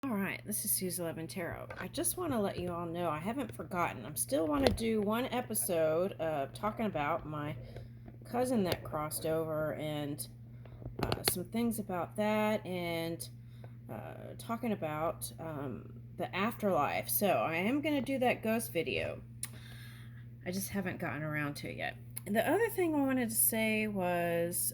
All right, this is Sue's 11 Tarot. I just want to let you all know I haven't forgotten. I still want to do one episode of talking about my cousin that crossed over and some things about that, and talking about the afterlife. So I am going to do that ghost video. I just haven't gotten around to it yet. And the other thing I wanted to say was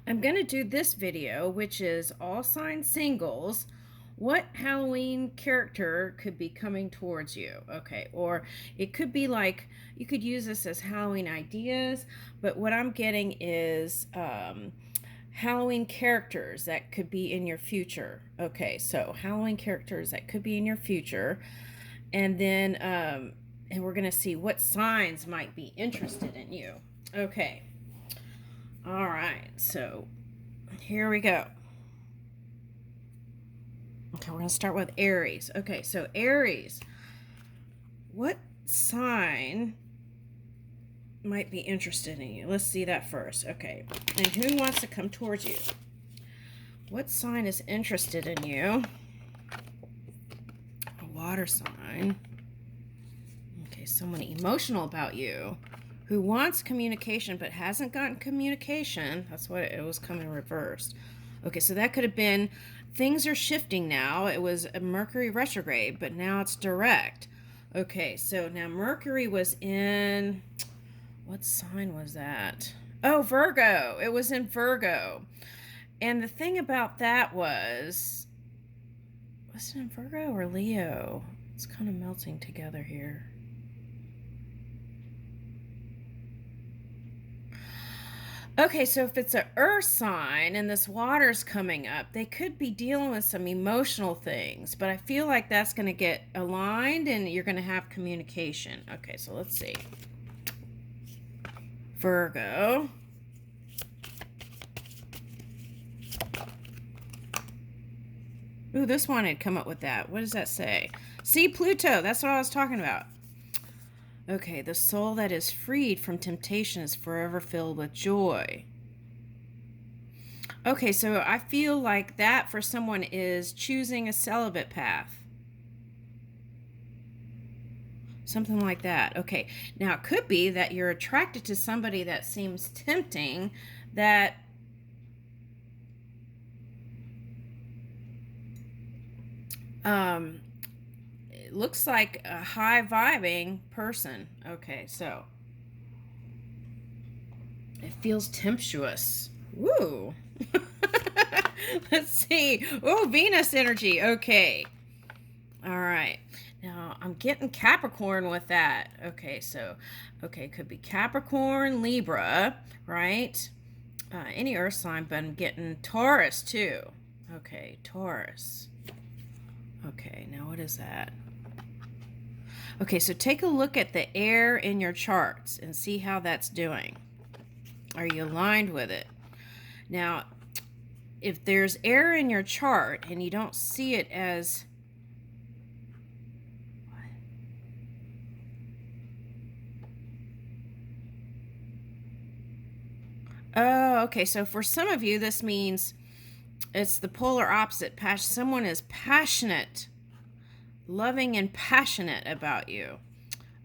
I'm going to do this video, which is all sign singles. What Halloween character could be coming towards you? Okay, or it could be like, you could use this as Halloween ideas, but what I'm getting is Halloween characters that could be in your future. Okay, so Halloween characters that could be in your future. And then, and we're going to see what signs might be interested in you. Okay. All right, so here we go. Okay, we're going to start with Aries. Okay, so Aries, what sign might be interested in you? Let's see that first. Okay, and who wants to come towards you? What sign is interested in you? A water sign. Okay, someone emotional about you who wants communication but hasn't gotten communication. That's what it was coming reversed. Okay, so that could have been things are shifting now. It was a Mercury retrograde, but now it's direct. Okay, so now Mercury was in, what sign was that? Oh, Virgo. It was in Virgo. And the thing about that was it in Virgo or Leo? It's kind of melting together here. Okay, so if it's an earth sign and this water's coming up, they could be dealing with some emotional things, but I feel like that's going to get aligned and you're going to have communication. Okay, so let's see. Virgo. Ooh, this one had come up with that. What does that say? See, Pluto. That's what I was talking about. Okay, the soul that is freed from temptation is forever filled with joy. Okay, so I feel like that for someone is choosing a celibate path. Something like that. Okay, now it could be that you're attracted to somebody that seems tempting, that it looks like a high vibing person. Okay, so it feels tempestuous. Woo. Let's see. Oh, Venus energy. Okay. All right. Now I'm getting Capricorn with that. Okay, so okay, could be Capricorn, Libra, right? Any earth sign, but I'm getting Taurus too. Okay, Taurus. Okay, now what is that? Okay, so take a look at the air in your charts and see how that's doing. Are you aligned with it? Now, if there's air in your chart and you don't see it as oh, okay, so for some of you, this means it's the polar opposite. Someone is passionate, loving and passionate about you.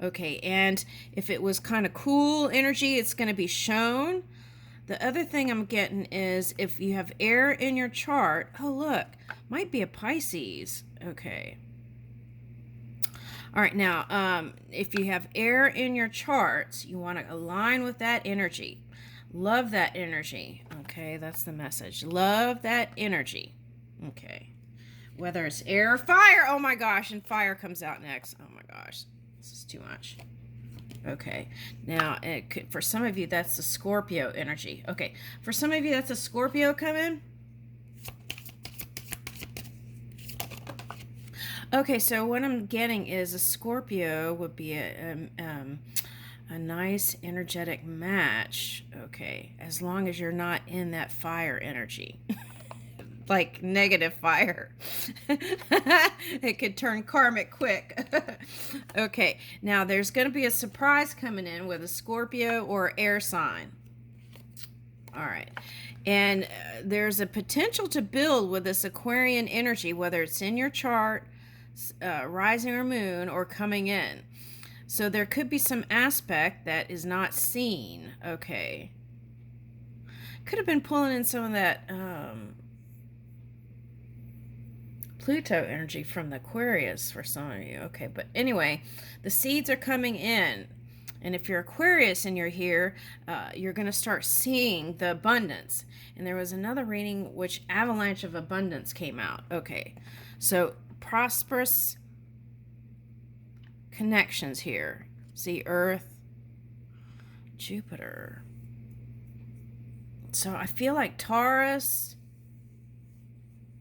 Okay, and if it was kind of cool energy, it's going to be shown. The other thing I'm getting is if you have air in your chart, oh, look, might be a Pisces. Okay. All right, now, if you have air in your charts, you want to align with that energy. Love that energy. Okay, that's the message. Love that energy. Okay. Whether it's air or fire. Oh my gosh, and fire comes out next. Oh my gosh, this is too much. Okay, now for some of you, that's the Scorpio energy. Okay, for some of you, that's a Scorpio coming. Okay, so what I'm getting is a Scorpio would be a nice energetic match. Okay, as long as you're not in that fire energy. Like negative fire. It could turn karmic quick. Okay, now there's going to be a surprise coming in with a Scorpio or air sign. All right, And there's a potential to build with this Aquarian energy, whether it's in your chart, rising or moon, or coming in. So there could be some aspect that is not seen. Okay. Could have been pulling in some of that Pluto energy from the Aquarius for some of you. Okay, but anyway, the seeds are coming in. And if you're Aquarius and you're here, you're going to start seeing the abundance. And there was another reading which avalanche of abundance came out. Okay, so prosperous connections here. See, Earth, Jupiter. So I feel like Taurus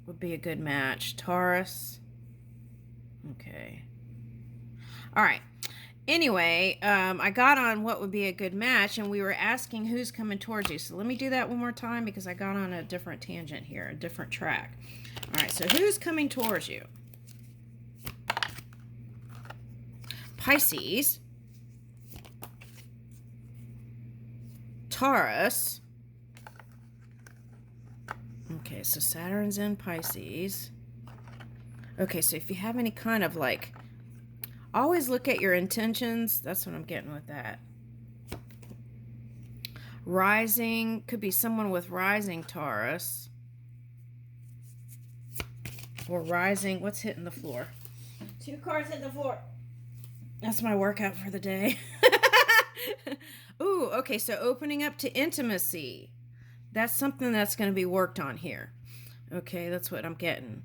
would be a good match. Taurus. Okay. All right. Anyway, I got on what would be a good match, and we were asking who's coming towards you. So let me do that one more time because I got on a different tangent here, a different track. All right, so who's coming towards you? Pisces, Taurus. Okay, so Saturn's in Pisces. Okay, so if you have any kind of like, always look at your intentions. That's what I'm getting with that. Rising, could be someone with rising Taurus. Or rising, what's hitting the floor? 2 cards hitting the floor. That's my workout for the day. Ooh, okay, so opening up to intimacy. That's something that's going to be worked on here. Okay, that's what I'm getting.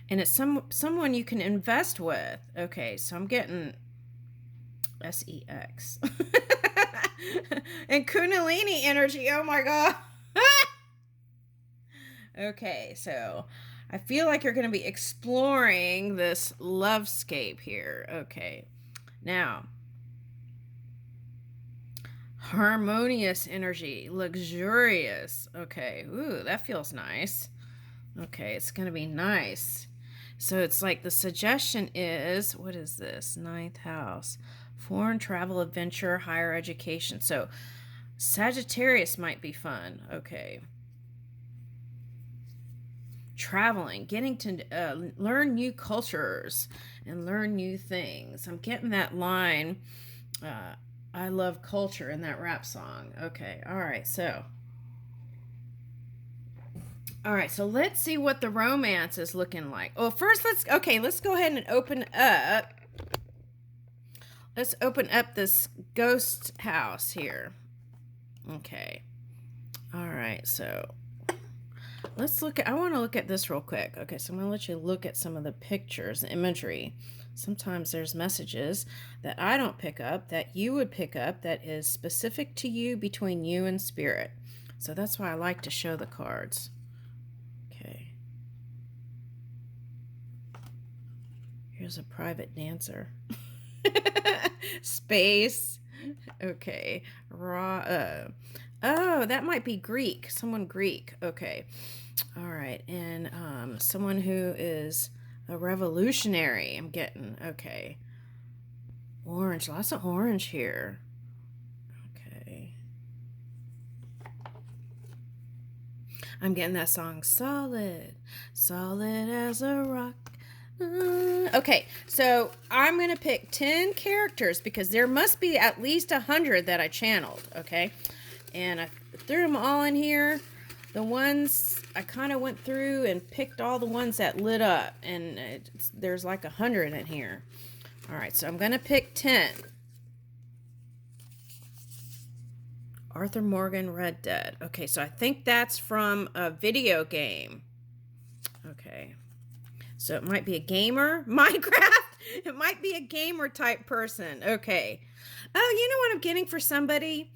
And it's someone you can invest with. Okay, so I'm getting SEX. And Kundalini energy. Oh my God. Okay, so I feel like you're going to be exploring this lovescape here. Okay, now harmonious energy, luxurious. Okay, ooh, that feels nice. Okay, it's going to be nice. So it's like the suggestion is, what is this? 9th house. Foreign travel, adventure, higher education. So Sagittarius might be fun. Okay. Traveling, getting to learn new cultures and learn new things. I'm getting that line, I love culture in that rap song. Okay, all right, so let's see what the romance is looking like. Oh, first let's go ahead and open up. Let's open up this ghost house here. Okay. All right, so let's look at, I want to look at this real quick. Okay, so I'm going to let you look at some of the pictures, the imagery. Sometimes there's messages that I don't pick up that you would pick up that is specific to you, between you and spirit. So that's why I like to show the cards. Okay. Here's a private dancer. Space. Okay. Raw. Oh, that might be Greek. Someone Greek. Okay. All right. And someone who is a revolutionary. I'm getting. Okay. Orange. Lots of orange here. Okay. I'm getting that song. Solid. Solid as a rock. Okay, so I'm going to pick 10 characters because there must be at least 100 that I channeled, okay? And I threw them all in here. The ones I kind of went through and picked all the ones that lit up, and there's like 100 in here. All right, so I'm going to pick 10. Arthur Morgan, Red Dead. Okay, so I think that's from a video game. Okay. So it might be a gamer, Minecraft. It might be a gamer type person. Okay. Oh, you know what I'm getting for somebody?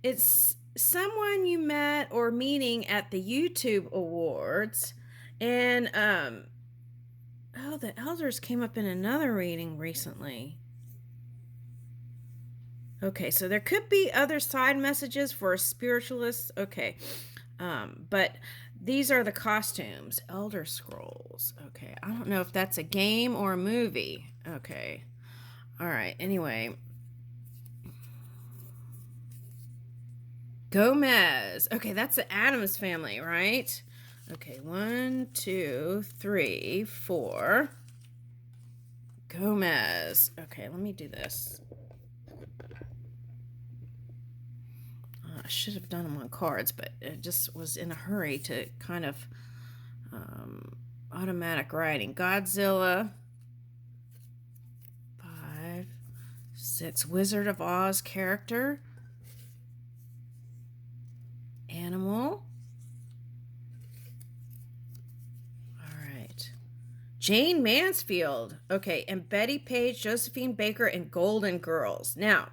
It's someone you met or meeting at the YouTube Awards. And, oh, the elders came up in another reading recently. Okay, so there could be other side messages for spiritualists. Okay. But these are the costumes. Elder Scrolls. Okay. I don't know if that's a game or a movie. Okay. All right. Anyway. Gomez. Okay, that's the Addams family, right? Okay, 1, 2, 3, 4. Gomez. Okay, let me do this. I should have done them on cards, but it just was in a hurry to kind of automatic writing. Godzilla. 5, 6. Wizard of Oz character. Animal. All right. Jane Mansfield. Okay, and Betty Page, Josephine Baker, and Golden Girls. Now,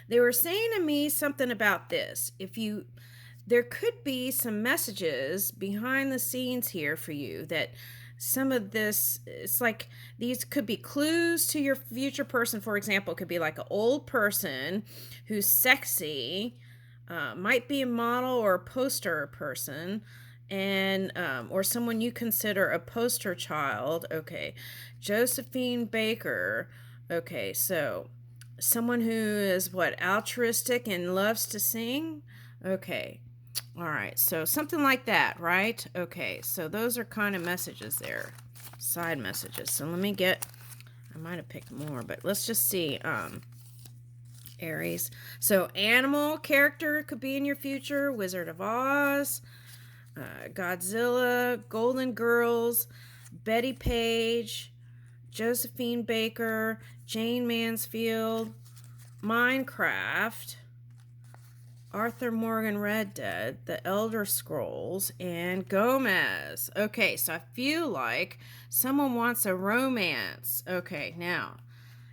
they were saying to me something about this. There could be some messages behind the scenes here for you that some of this, it's like these could be clues to your future person. For example, it could be like an old person who's sexy, might be a model or a poster person, and or someone you consider a poster child. Okay, Josephine Baker. Okay, so someone who is altruistic and loves to sing. Okay, all right, so something like that, right? Okay, so those are kind of messages there, side messages. So let me get, I might have picked more, but let's just see. Aries. So animal character could be in your future. Wizard of Oz, Godzilla, Golden Girls, Betty Page, Josephine Baker, Jane Mansfield, Minecraft, Arthur Morgan Red Dead, The Elder Scrolls, and Gomez. Okay, so I feel like someone wants a romance. Okay, now,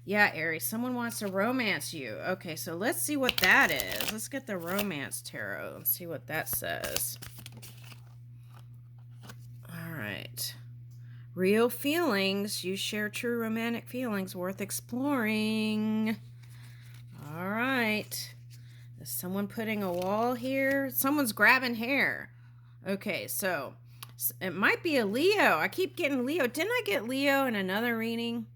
yeah, Aries, someone wants to romance you. Okay, so let's see what that is. Let's get the romance tarot and see what that says. All right. Real feelings. You share true romantic feelings worth exploring. All right. Is someone putting a wall here? Someone's grabbing hair. Okay, so it might be a Leo. I keep getting Leo. Didn't I get Leo in another reading?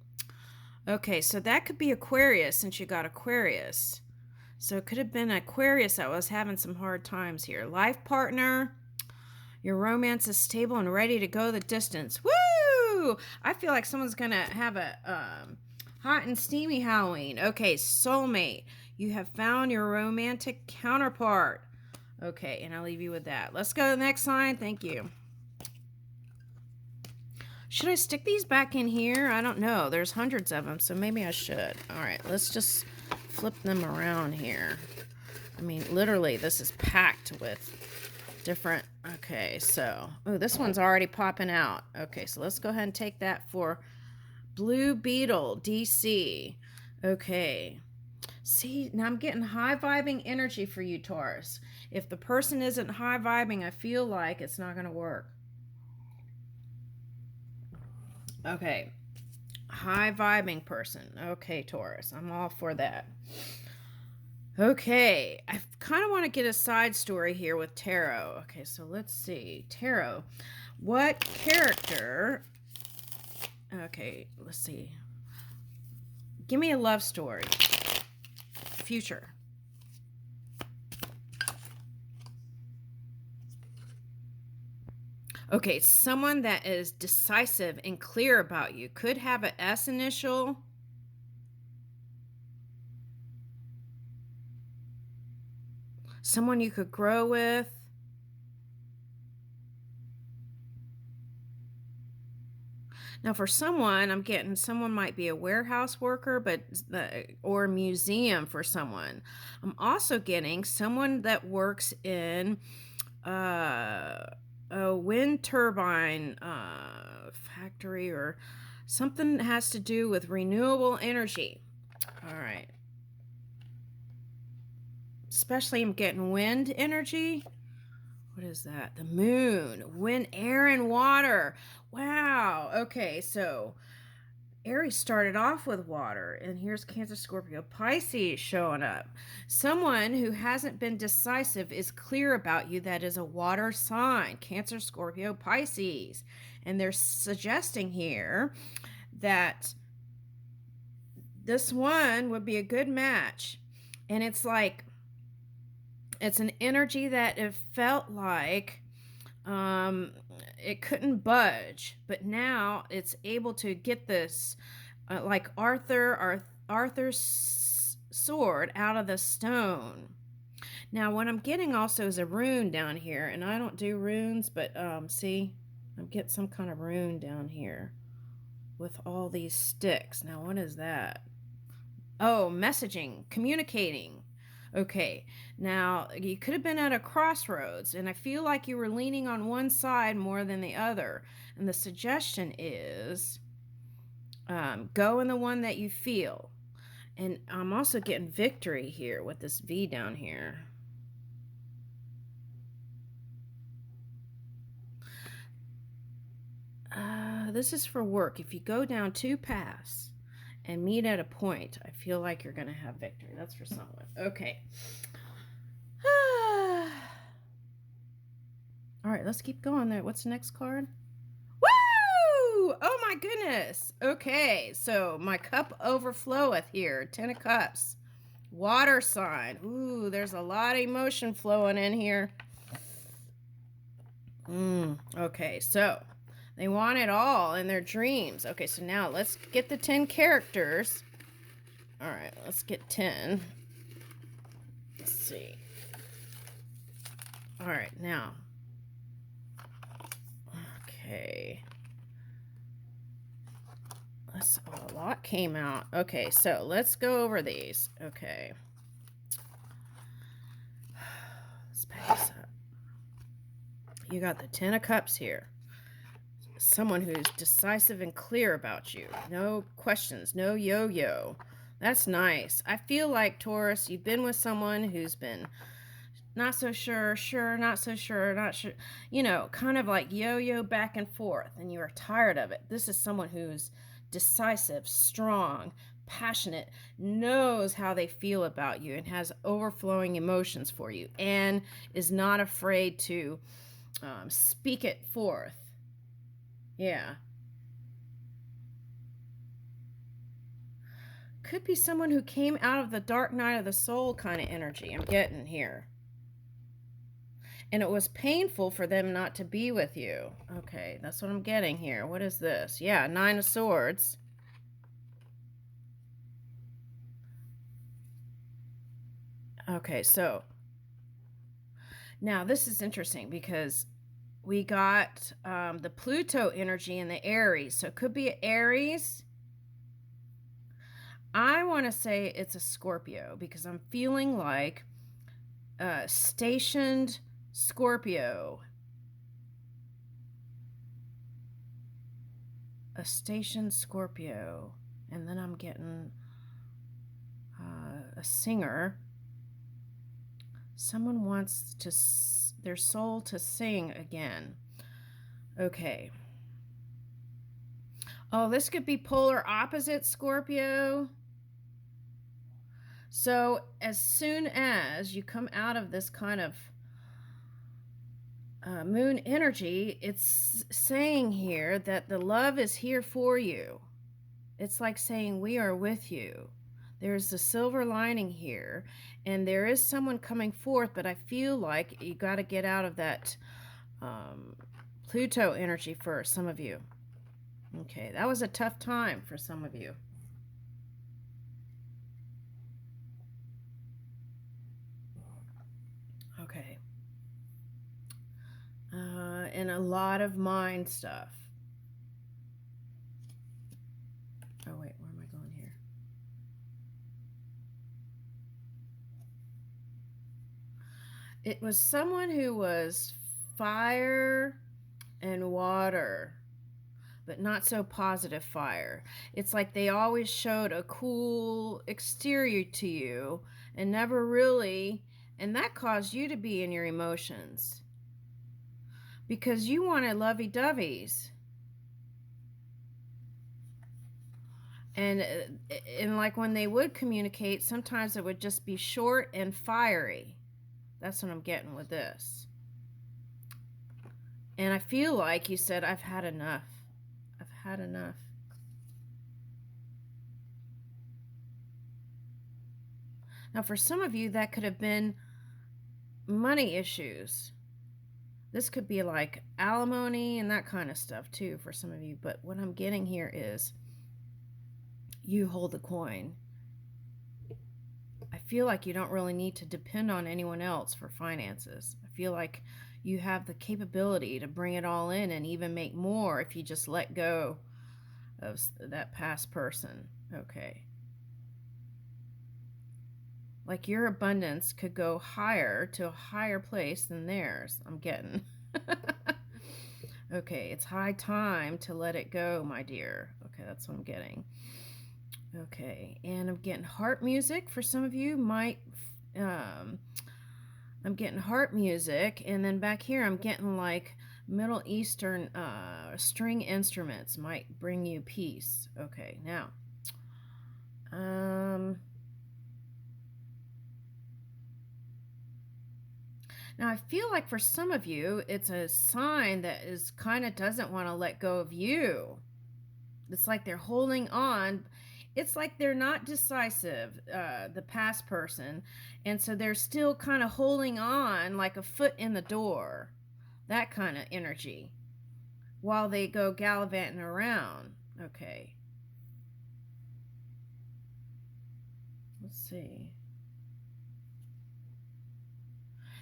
Okay, so that could be Aquarius since you got Aquarius. So it could have been Aquarius that was having some hard times here. Life partner. Your romance is stable and ready to go the distance. Woo! I feel like someone's going to have a hot and steamy Halloween. Okay, soulmate. You have found your romantic counterpart. Okay, and I'll leave you with that. Let's go to the next line. Thank you. Should I stick these back in here? I don't know. There's hundreds of them, so maybe I should. All right, let's just flip them around here. I mean, literally, this is packed with different. Okay, so, oh, this one's already popping out. Okay, so let's go ahead and take that for Blue Beetle, DC. Okay. See, now I'm getting high vibing energy for you, Taurus. If the person isn't high vibing, I feel like it's not going to work. Okay, high vibing person. Okay, Taurus, I'm all for that. Okay, I kind of want to get a side story here with tarot. Okay, so let's see. Tarot, what character? Okay, let's see. Give me a love story. Future. Okay, someone that is decisive and clear about you. Could have an S initial. Someone you could grow with. Now, for someone, I'm getting someone might be a warehouse worker, or a museum for someone. I'm also getting someone that works in a wind turbine factory or something that has to do with renewable energy. All right. Especially I'm getting wind energy. What is that? The moon, wind, air, and water. Wow. Okay, so Aries started off with water, and here's Cancer, Scorpio, Pisces showing up. Someone who hasn't been decisive is clear about you. That is a water sign, Cancer, Scorpio, Pisces. And they're suggesting here that this one would be a good match. And it's like It's an energy that it felt like it couldn't budge, but now it's able to get this, like Arthur's sword out of the stone. Now, what I'm getting also is a rune down here, and I don't do runes, but see, I'm getting some kind of rune down here with all these sticks. Now, what is that? Oh, messaging, communicating. Okay, now you could have been at a crossroads, and I feel like you were leaning on one side more than the other. And the suggestion is go in the one that you feel. And I'm also getting victory here with this V down here. This is for work. If you go down 2 paths and meet at a point, I feel like you're going to have victory. That's for someone. Okay. All right, let's keep going there. What's the next card? Woo! Oh my goodness. Okay, so my cup overfloweth here. 10 of Cups. Water sign. Ooh, there's a lot of emotion flowing in here. Okay, so they want it all in their dreams. Okay, so now let's get the 10 characters. All right, let's get 10. Let's see. All right, now. Okay. A lot came out. Okay, so let's go over these. Okay. Let's pack this up. You got the 10 of Cups here. Someone who's decisive and clear about you. No questions, no yo-yo. That's nice. I feel like, Taurus, you've been with someone who's been not so sure, sure, not so sure, not sure. You know, kind of like yo-yo back and forth, and you are tired of it. This is someone who's decisive, strong, passionate, knows how they feel about you, and has overflowing emotions for you, and is not afraid to speak it forth. Yeah. Could be someone who came out of the dark night of the soul kind of energy I'm getting here. And it was painful for them not to be with you. Okay, that's what I'm getting here. What is this? Yeah, 9 of Swords. Okay, so now this is interesting because we got the Pluto energy in the Aries. So it could be an Aries. I want to say it's a Scorpio because I'm feeling like stationed Scorpio. A stationed Scorpio. And then I'm getting a singer. Someone wants their soul to sing again. Okay. Oh, this could be polar opposite Scorpio. So as soon as you come out of this kind of moon energy, it's saying here that the love is here for you. It's like saying we are with you. There's a silver lining here, and there is someone coming forth, but I feel like you got to get out of that Pluto energy for some of you. Okay, that was a tough time for some of you. Okay. And a lot of mind stuff. Oh, wait, where am I going here? It was someone who was fire and water, but not so positive fire. It's like they always showed a cool exterior to you and never really, and that caused you to be in your emotions because you wanted lovey-doveys. And like when they would communicate, sometimes it would just be short and fiery. That's what I'm getting with this. And I feel like you said, I've had enough. I've had enough. Now, for some of you, that could have been money issues. This could be like alimony and that kind of stuff too for some of you. But what I'm getting here is you hold the coin. I feel like you don't really need to depend on anyone else for finances. I feel like you have the capability to bring it all in and even make more if you just let go of that past person. Okay. Like your abundance could go higher to a higher place than theirs. I'm getting. Okay, it's high time to let it go, my dear. Okay, that's what I'm getting. Okay, and I'm getting heart music for some of you. I'm getting heart music, and then back here I'm getting like Middle Eastern string instruments might bring you peace. Okay, now, now, I feel like for some of you, it's a sign that is kind of doesn't want to let go of you. It's like they're holding on. It's like they're not decisive, the past person. And so they're still kind of holding on like a foot in the door. That kind of energy. While they go gallivanting around. Okay. Let's see.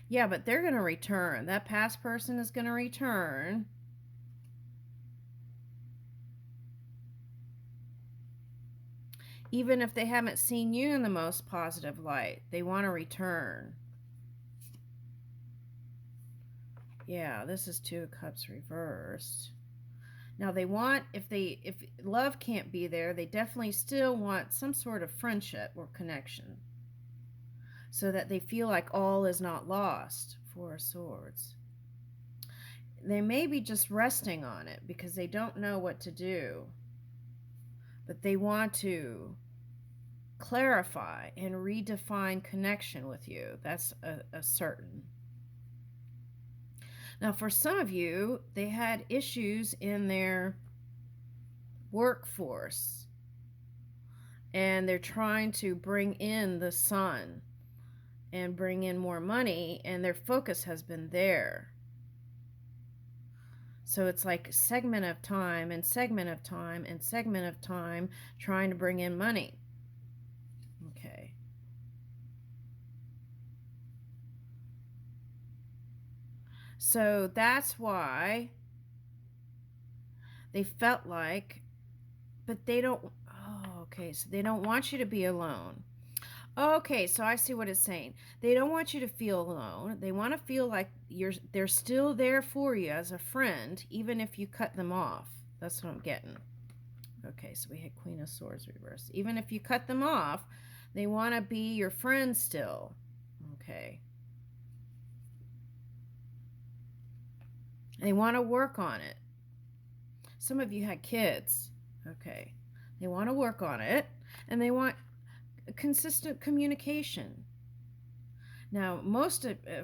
Yeah, but they're going to return. That past person is going to return. Even if they haven't seen you in the most positive light, they want to return. Yeah, this is Two of Cups reversed. Now they want, if love can't be there, they definitely still want some sort of friendship or connection, so that they feel like all is not lost. Four of Swords. They may be just resting on it because they don't know what to do. But they want to clarify and redefine connection with you. That's a certain. Now, for some of you, they had issues in their workforce. And they're trying to bring in the sun and bring in more money, and their focus has been there. So it's like segment of time and segment of time and segment of time trying to bring in money. Okay. So that's why they felt like, but they don't, oh, okay, so they don't want you to be alone. Okay, so I see what it's saying. They don't want you to feel alone. They want to feel like they're still there for you as a friend, even if you cut them off. That's what I'm getting. Okay, so we had Queen of Swords reversed. Even if you cut them off, they want to be your friend still. Okay. They want to work on it. Some of you had kids. Okay. They want to work on it, and they want consistent communication. Now,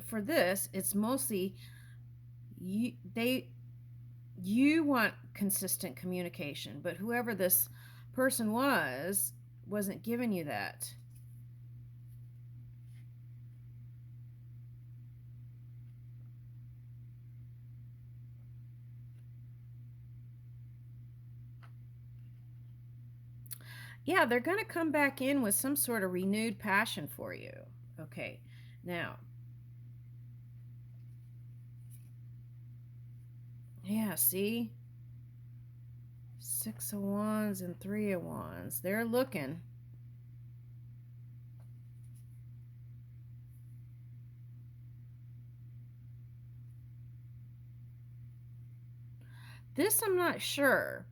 for this, it's mostly you want consistent communication, but whoever this person wasn't giving you that. Yeah, they're going to come back in with some sort of renewed passion for you. Okay, now, yeah, see? Six of Wands and Three of Wands. They're looking. This I'm not sure.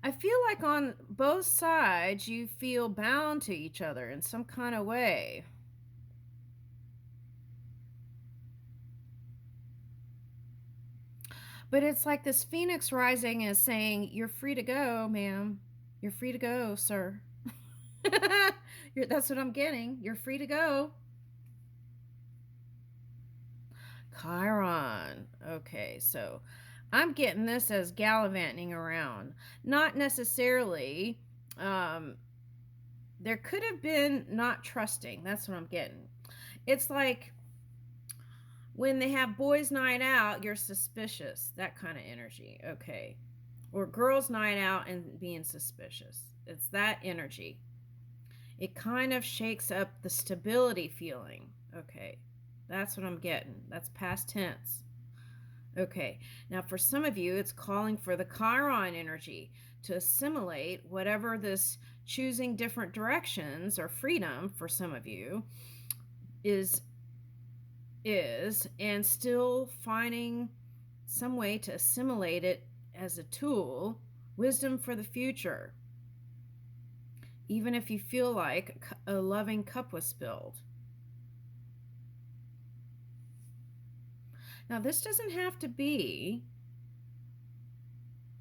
I feel like on both sides you feel bound to each other in some kind of way. But it's like this phoenix rising is saying, you're free to go, ma'am. You're free to go, sir. That's what I'm getting. You're free to go. Chiron. Okay, so I'm getting this as gallivanting around. Not necessarily. There could have been not trusting. That's what I'm getting. It's like when they have boys' night out, you're suspicious. That kind of energy. Okay. Or girls' night out and being suspicious. It's that energy. It kind of shakes up the stability feeling. Okay. That's what I'm getting. That's past tense. Okay. Now, for some of you, it's calling for the Chiron energy to assimilate whatever this choosing different directions or freedom for some of you is and still finding some way to assimilate it as a tool, wisdom for the future, even if you feel like a loving cup was spilled. Now, this doesn't have to be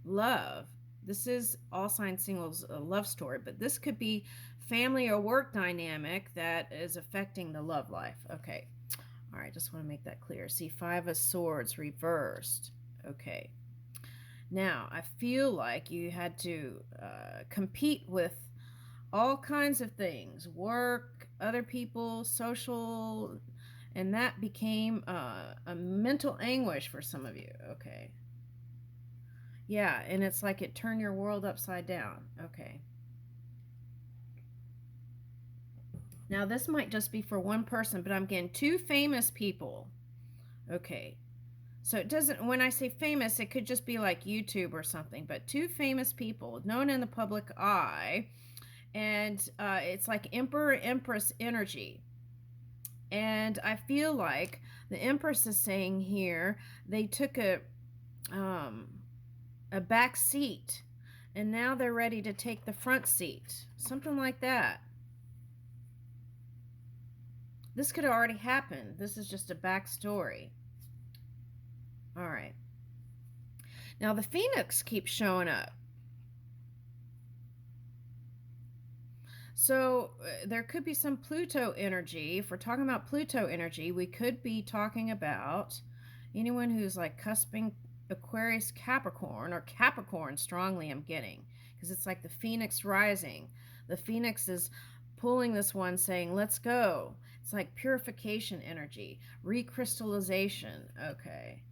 love. This is all sign singles a love story, but this could be family or work dynamic that is affecting the love life. Okay. All right, just want to make that clear. See, 5 of Swords reversed. Okay. Now, I feel like you had to compete with all kinds of things. Work, other people, social, and that became a mental anguish for some of you. Okay. Yeah, and it's like it turned your world upside down. Okay. Now, this might just be for one person, but I'm getting 2 famous people. Okay. So it doesn't, when I say famous, it could just be like YouTube or something, but 2 famous people known in the public eye. And it's like Emperor Empress energy. And I feel like the Empress is saying here they took a back seat and now they're ready to take the front seat. Something like that. This could have already happened. This is just a backstory. All right. Now the Phoenix keeps showing up. So there could be some Pluto energy. If we're talking about Pluto energy, we could be talking about anyone who's like cusping Aquarius Capricorn, or Capricorn strongly, I'm getting, because it's like the Phoenix rising. The Phoenix is pulling this one saying, let's go. It's like purification energy, recrystallization. Okay.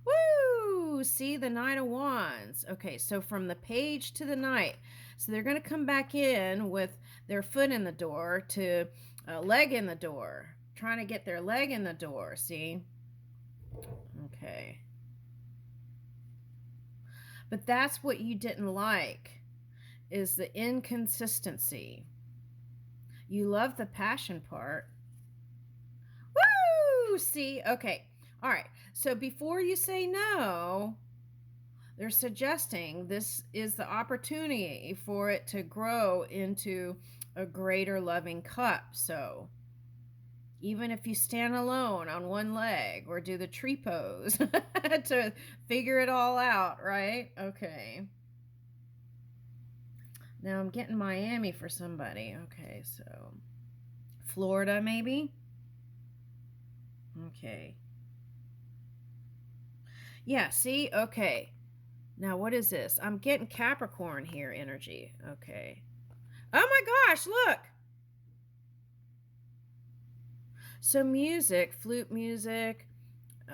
Woo! See, the Knight of Wands. Okay, so from the Page to the Knight. So they're going to come back in with their foot in the door to a leg in the door. Trying to get their leg in the door, see? Okay. But that's what you didn't like, is the inconsistency. You love the passion part. Woo! See? Okay. All right. So before you say no, they're suggesting this is the opportunity for it to grow into a greater loving cup. So even if you stand alone on one leg or do the tree pose to figure it all out, right? Okay. Now I'm getting Miami for somebody. Okay, so Florida maybe? Okay. Yeah, see? Okay. Now what is this? I'm getting Capricorn here energy. Okay. Oh my gosh, look! So music, flute music,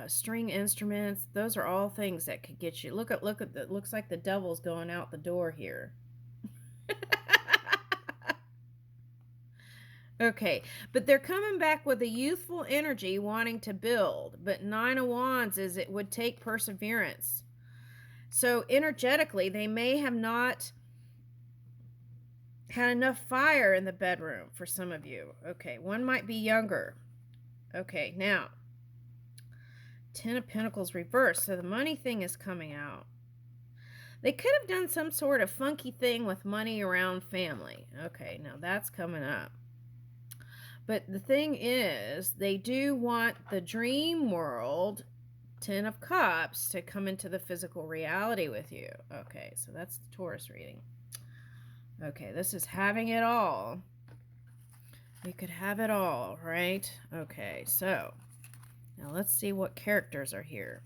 string instruments, those are all things that could get you. Look at the, looks like the devil's going out the door here. Okay, but they're coming back with a youthful energy wanting to build, but 9 of Wands is it would take perseverance. So energetically, they may have not had enough fire in the bedroom for some of you. Okay, one might be younger. Okay, now 10 of Pentacles reversed, so the money thing is coming out. They could have done some sort of funky thing with money around family. Okay, now that's coming up. But the thing is, they do want the dream world, 10 of Cups, to come into the physical reality with you. Okay, so that's the Taurus reading. Okay, this is having it all. We could have it all, right? Okay, so now let's see what characters are here.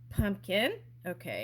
Pumpkin. Okay.